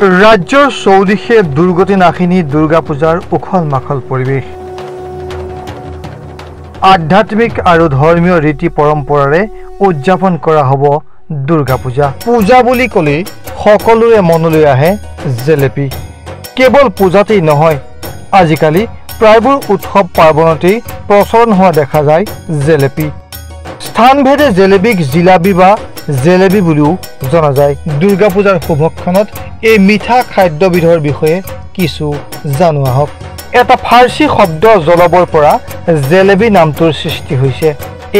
ৰাজ্যৰ চৌদিশে দুৰ্গতি নাশিনী দুৰ্গা পূজাৰ উখল মাখল পৰিৱেশ আধ্যাত্মিক আৰু ধৰ্মীয় ৰীতি পৰম্পৰাৰে উদযাপন কৰা হ'ব দুৰ্গা পূজা পূজা বুলি ক'লে সকলোৰে মনলৈ আহে জেলেপি কেৱল পূজাতেই নহয় আজিকালি প্ৰায়বোৰ উৎসৱ পাৰ্বণতেই প্ৰচলন হোৱা দেখা যায় জেলেপি স্থানভেদে জেলেবিক জিলাবি বা জেলেবি বুলিও জনা যায় দুৰ্গা পূজাৰ শুভক্ষণত এই মিঠা খাদ্যবিধৰ বিষয়ে কিছু জানো আহক এটা ফাৰ্সী শব্দ জলবৰ পৰা জেলেবি নামটোৰ সৃষ্টি হৈছে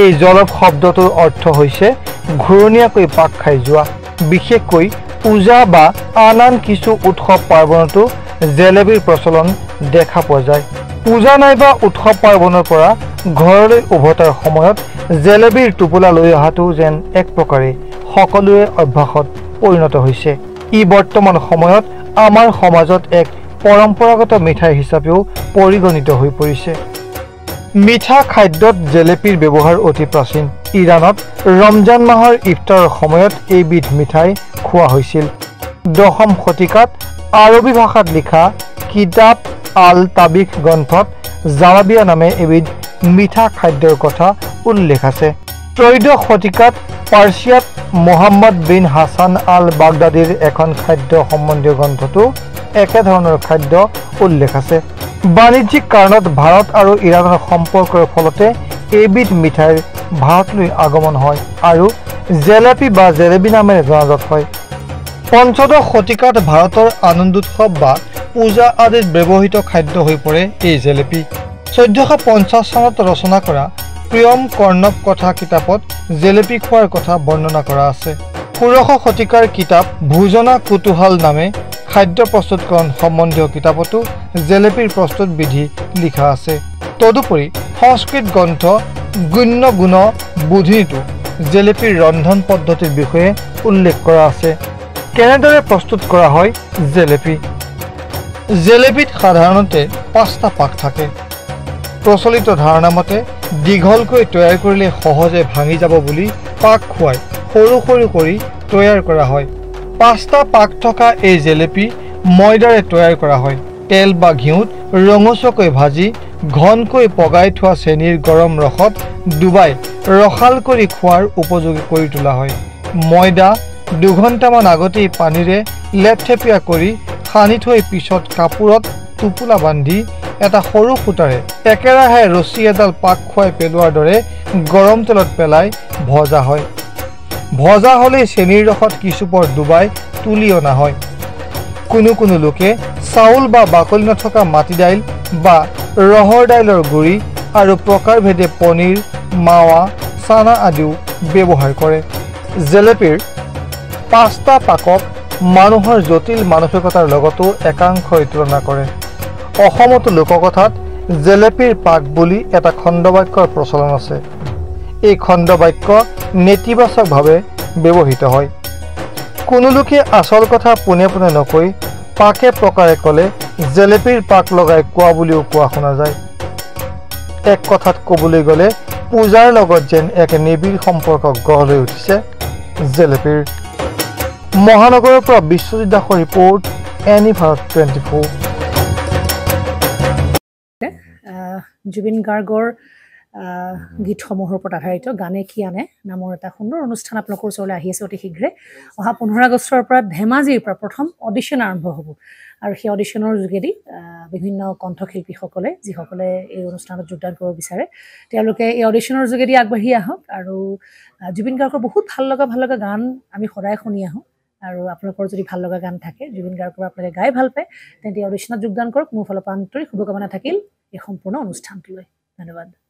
এই জলব শব্দটোৰ অৰ্থ হৈছে ঘূৰণীয়াকৈ পাক খাই যোৱা বিশেষকৈ পূজা বা আন কিছু উৎসৱ পাৰ্বণতো জেলেবিৰ প্ৰচলন দেখা পোৱা যায় পূজা নাইবা উৎসৱ পাৰ্বণৰ পৰা ঘৰলৈ উভতাৰ সময়ত জেলেবিৰ টোপোলা লৈ অহাটো যেন এক প্ৰকাৰে সকলোৰে অভ্যাসত পৰিণত হৈছে ই বৰ্তমান সময়ত আমাৰ সমাজত এক পৰম্পৰাগত মিঠাই হিচাপেও পৰিগণিত হৈ পৰিছে মিঠা খাদ্যত জেলেপিৰ ব্যৱহাৰ অতি প্ৰাচীন ইৰাণত ৰমজান মাহৰ ইফতাৰৰ সময়ত এইবিধ মিঠাই খোৱা হৈছিল 10ম শতিকাত আৰবী ভাষাত লিখা কিতাব আল তাবিখ গ্ৰন্থত জালাবিয়া নামে এবিধ মিঠা খাদ্যৰ কথা উল্লেখ আছে 13 শতিকাত পাৰ্চিয়াত মোহাম্মদ বিন হাসান আল বাগদাদীৰ এখন খাদ্য সম্বন্ধীয় গ্ৰন্থতো একে ধৰণৰ খাদ্য উল্লেখ আছে বাণিজ্যিক কাৰণত ভাৰত আৰু ইৰাণৰ সম্পৰ্কৰ ফলতে এইবিধ মিঠাইৰ ভাৰতলৈ আগমন হয় আৰু জেলেপি বা জেলেবি নামেৰে জনাজাত হয় 15 শতিকাত ভাৰতৰ আনন্দোৎসৱ বা পূজা আদিত ব্যৱহৃত খাদ্য হৈ পৰে এই জেলেপি 1450 চনত ৰচনা কৰা প্ৰিয়ম কৰ্ণৱ কথা কিতাপত জেলেপি খোৱাৰ কথা বৰ্ণনা কৰা আছে 16 শতিকাৰ কিতাপ ভোজনা কুতুহাল নামে খাদ্য প্ৰস্তুতকৰণ সম্বন্ধীয় কিতাপতো জেলেপিৰ প্ৰস্তুত বিধি লিখা আছে তদুপৰি সংস্কৃত গ্ৰন্থ গুণ্য গুণ বুধিনীতো জেলেপিৰ ৰন্ধন পদ্ধতিৰ বিষয়ে উল্লেখ কৰা আছে কেনেদৰে প্ৰস্তুত কৰা হয় জেলেপি জেলেপিত সাধাৰণতে 5টা পাক থাকে প্ৰচলিত ধাৰণা মতে দীঘলকৈ তৈয়াৰ কৰিলে সহজে ভাঙি যাব বুলি পাক খুৱাই সৰু সৰু কৰি তৈয়াৰ কৰা হয় 5টা পাক থকা এই জেলেপি ময়দাৰে তৈয়াৰ কৰা হয় তেল বা ঘিউত ৰঙচুৱাকৈ ভাজি ঘনকৈ পগাই থোৱা চেনিৰ গৰম ৰসত ডুবাই ৰখাল কৰি খোৱাৰ উপযোগী কৰি তোলা হয় ময়দা 2 ঘণ্টামান আগতেই পানীৰে লেপথেপিয়া কৰি সানি থৈ পিছত কাপোৰত টোপোলা বান্ধি এটা সৰু ফুটাৰে একেৰাহে ৰছী এডাল পাক খুৱাই পেলোৱাৰ দৰে গৰম তেলত পেলাই ভজা হয় ভজা হলে চেনিৰ ৰসত কিছুপৰ ডুবাই তুলি অনা হয় কোনো লোকে চাউল বা বাকলি নথকা মাটি দাইল বা ৰহৰ দাইলৰ গুড়ি আৰু প্ৰকাৰভেদে পনীৰ মাৱা চানা আদিও ব্যৱহাৰ কৰে জেলেপিৰ 5টা পাকক মানুহৰ জটিল মানসিকতাৰ লগতো একাংশই তুলনা কৰে অসমতো লোককথাত জেলেপিৰ পাক বুলি এটা খণ্ডবাক্যৰ প্ৰচলন আছে এই খণ্ডবাক্য নেতিবাচকভাৱে ব্যৱহৃত হয় কোনো লোকে আচল কথা পোনে পোনে নকৈ পাকে প্ৰকাৰে ক'লে জেলেপিৰ পাক লগাই কোৱা বুলিও কোৱা শুনা যায় এক কথাত ক'বলৈ গ'লে পূজাৰ লগত যেন এক নিবিড় সম্পৰ্ক গঢ় লৈ উঠিছে জেলেপিৰ মহানগৰৰ পৰা বিশ্বজিৎ দাসৰ ৰিপৰ্ট এনি ভাৰত 24 জুবিন গাৰ্গৰ গীতসমূহৰ ওপৰত আধাৰিত গানে কি আনে নামৰ এটা সুন্দৰ অনুষ্ঠান আপোনালোকৰ ওচৰলৈ আহি আছে অতি শীঘ্ৰে অহা 15 আগষ্টৰ পৰা ধেমাজিৰ পৰা প্ৰথম অডিশ্যন আৰম্ভ হ'ব আৰু সেই অডিশ্যনৰ যোগেদি বিভিন্ন কণ্ঠশিল্পীসকলে যিসকলে এই অনুষ্ঠানত যোগদান কৰিব বিচাৰে তেওঁলোকে এই অডিশ্যনৰ যোগেদি আগবাঢ়ি আহক আৰু জুবিন গাৰ্গৰ বহুত ভাল লগা গান আমি সদায় শুনি আহোঁ আৰু আপোনালোকৰ যদি ভাল লগা গান থাকে জুবিন গাৰ্গৰ আপোনালোকে গাই ভাল পায় তেন্তে অডিশ্যনত যোগদান কৰক মোৰ ফালৰ পৰা আন্তৰিক শুভকামনা থাকিল এই সম্পূৰ্ণ অনুষ্ঠানটোলৈ ধন্যবাদ